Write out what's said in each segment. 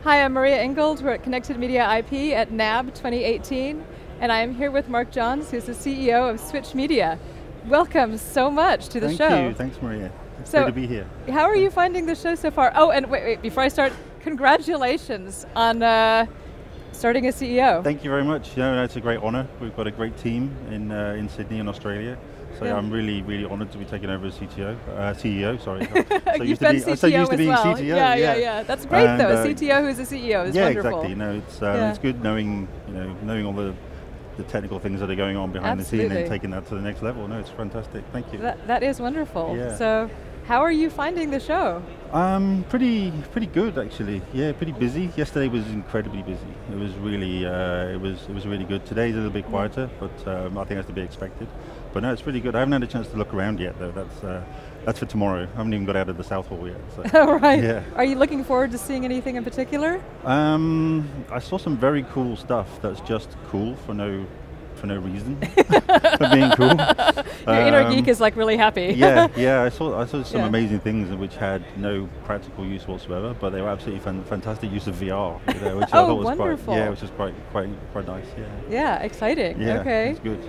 Hi, I'm Maria Ingold. We're at Connected Media IP at NAB 2018, and I am here with Mark Johns, who's the CEO of Switch Media. Welcome so much to the show. Thank you, thanks Maria. It's great to be here. How are you finding the show so far? Oh, and wait, before I start, congratulations on starting as CEO. Thank you very much. It's a great honor. We've got a great team in Sydney in Australia. So yeah. I'm really, really honored to be taking over as CEO, sorry. You've been CTO as well. CTO, yeah. That's great though, a CTO who's a CEO is wonderful. Exactly. It's good knowing all the technical things that are going on behind the scene and taking that to the next level. No, it's fantastic, thank you. That is wonderful. Yeah. So, how are you finding the show? Pretty good actually. Yeah, pretty busy. Yesterday was incredibly busy. It was really, it was really good. Today's a little bit quieter, but I think that's to be expected. But no, it's really good. I haven't had a chance to look around yet though. That's for tomorrow. I haven't even got out of the South Hall yet. So. All right. Yeah. Are you looking forward to seeing anything in particular? I saw some very cool stuff that's just cool for no reason for being cool. Your inner geek is like really happy. yeah. I saw some amazing things which had no practical use whatsoever, but they were absolutely fantastic use of VR, which I thought was wonderful. which is quite nice. Yeah, exciting. Yeah, okay. It's good.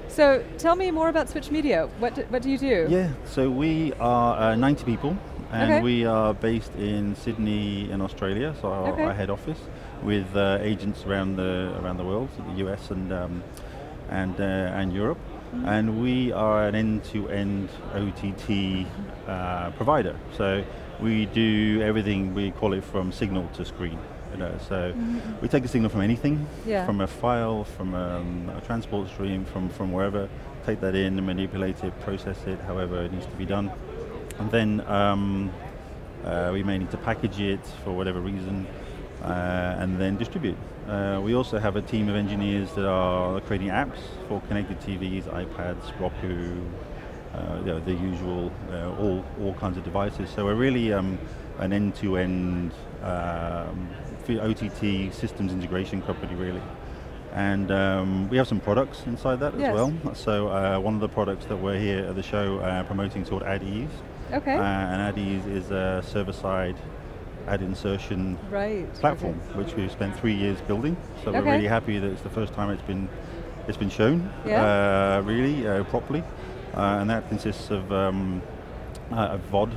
So tell me more about Switch Media. What do you do? Yeah, so we are 90 people, and we are based in Sydney in Australia, so our head office, with agents around the world, the US and Europe, and we are an end-to-end OTT provider. So we do everything. We call it from signal to screen. So we take a signal from anything, from a file, from a transport stream, from wherever. Take that in and manipulate it, process it, however it needs to be done, and then we may need to package it for whatever reason, and then distribute. We also have a team of engineers that are creating apps for connected TVs, iPads, Roku, the usual, all kinds of devices. So we're really an end-to-end OTT systems integration company, really. And we have some products inside that as well. So one of the products that we're here at the show promoting is called AdEase. Okay. And AdEase is a server-side ad insertion platform, which we've spent 3 years building. So we're really happy that it's the first time it's been shown really properly, and that consists of a VOD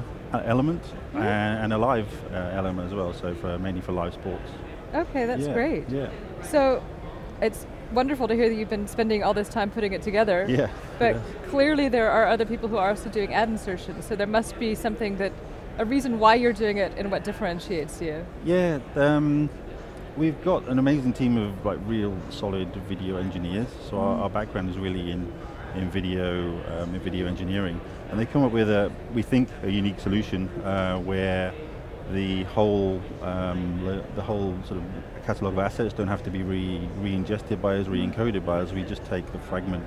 element and a live element as well. So mainly for live sports. Okay, that's great. Yeah. So it's wonderful to hear that you've been spending all this time putting it together. Yeah. But clearly there are other people who are also doing ad insertion. So there must be something a reason why you're doing it and what differentiates you. Yeah, we've got an amazing team of real solid video engineers. So our background is really in video engineering, and they come up with we think a unique solution where the whole sort of catalog of assets don't have to be re-ingested by us, re-encoded by us. We just take the fragment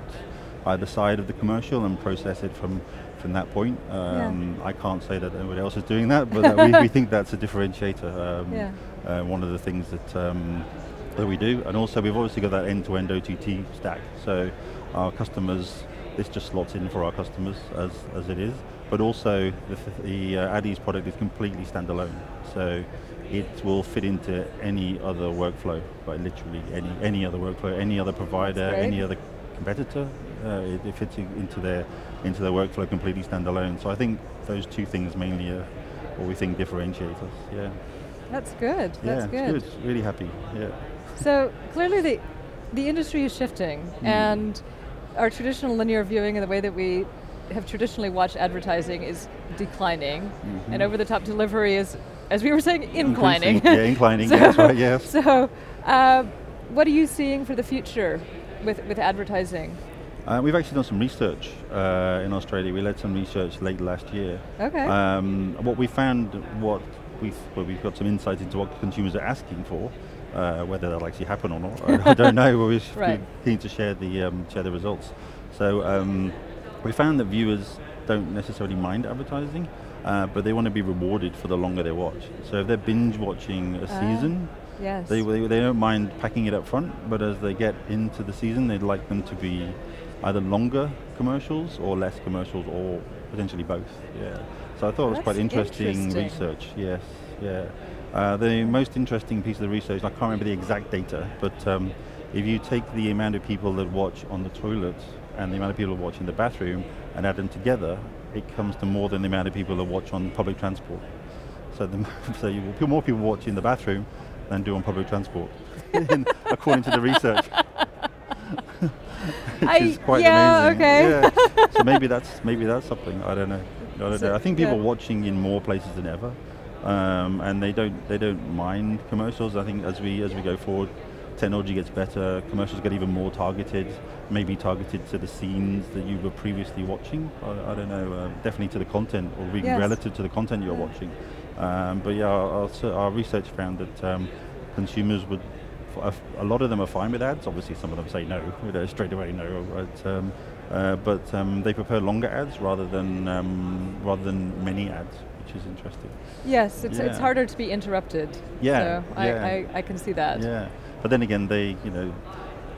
either side of the commercial and process it from that point. I can't say that anybody else is doing that, but we think that's a differentiator. One of the things that we do, and also we've obviously got that end-to-end OTT stack. So our customers, this just slots in for our customers as it is, but also the AdEase product is completely standalone. So it will fit into any other workflow, literally any other workflow, any other provider, any other competitor. It fits into their workflow completely standalone. So I think those two things mainly are what we think differentiate us. Yeah. That's good. That's good. It's good. Really happy. Yeah. So clearly the industry is shifting, and our traditional linear viewing and the way that we have traditionally watched advertising is declining, and over-the-top delivery is, as we were saying, inclining. Inclining. That's right. Yes. So, what are you seeing for the future with advertising? We've actually done some research in Australia. We led some research late last year. Okay. What we found, we've got some insight into what consumers are asking for. Whether that'll actually happen or not, I don't know. We're keen to share the results. So we found that viewers don't necessarily mind advertising, but they want to be rewarded for the longer they watch. So if they're binge watching a season, they don't mind packing it up front, but as they get into the season, they'd like them to be either longer commercials or less commercials, or potentially both. Yeah. So I thought it was quite interesting research. Yes. Yeah. The most interesting piece of the research, I can't remember the exact data, but if you take the amount of people that watch on the toilet and the amount of people that watch in the bathroom and add them together, it comes to more than the amount of people that watch on public transport. So, more people watch in the bathroom than do on public transport, according to the research. Which is quite amazing. Okay. Yeah. So maybe that's something. I don't know. I think people are watching in more places than ever, and they don't mind commercials. I think as we go forward, technology gets better. Commercials get even more targeted, maybe targeted to the scenes that you were previously watching. I don't know. Definitely to the content, or even relative to the content you're watching. But yeah, our research found that consumers would. A lot of them are fine with ads. Obviously, some of them say no, straight away no. But they prefer longer ads rather than many ads, which is interesting. Yes, it's harder to be interrupted. Yeah, so I can see that. Yeah, but then again, the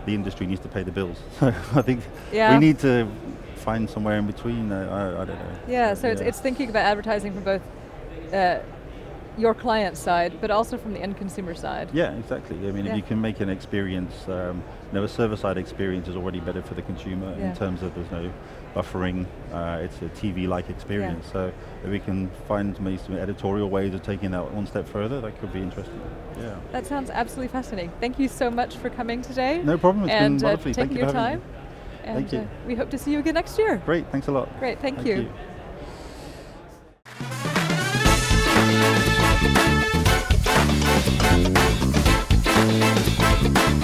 industry needs to pay the bills. So I think we need to find somewhere in between. I don't know. Yeah, so it's thinking about advertising from both your client side, but also from the end consumer side. Yeah, exactly. I mean, if you can make an experience, a server-side experience is already better for the consumer in terms of there's no buffering. It's a TV-like experience. So if we can find maybe some editorial ways of taking that one step further, that could be interesting. Yeah. That sounds absolutely fascinating. Thank you so much for coming today. No problem. It's been lovely. Taking your time. And thank you. We hope to see you again next year. Great. Thanks a lot. Great. Thank you. Thank you.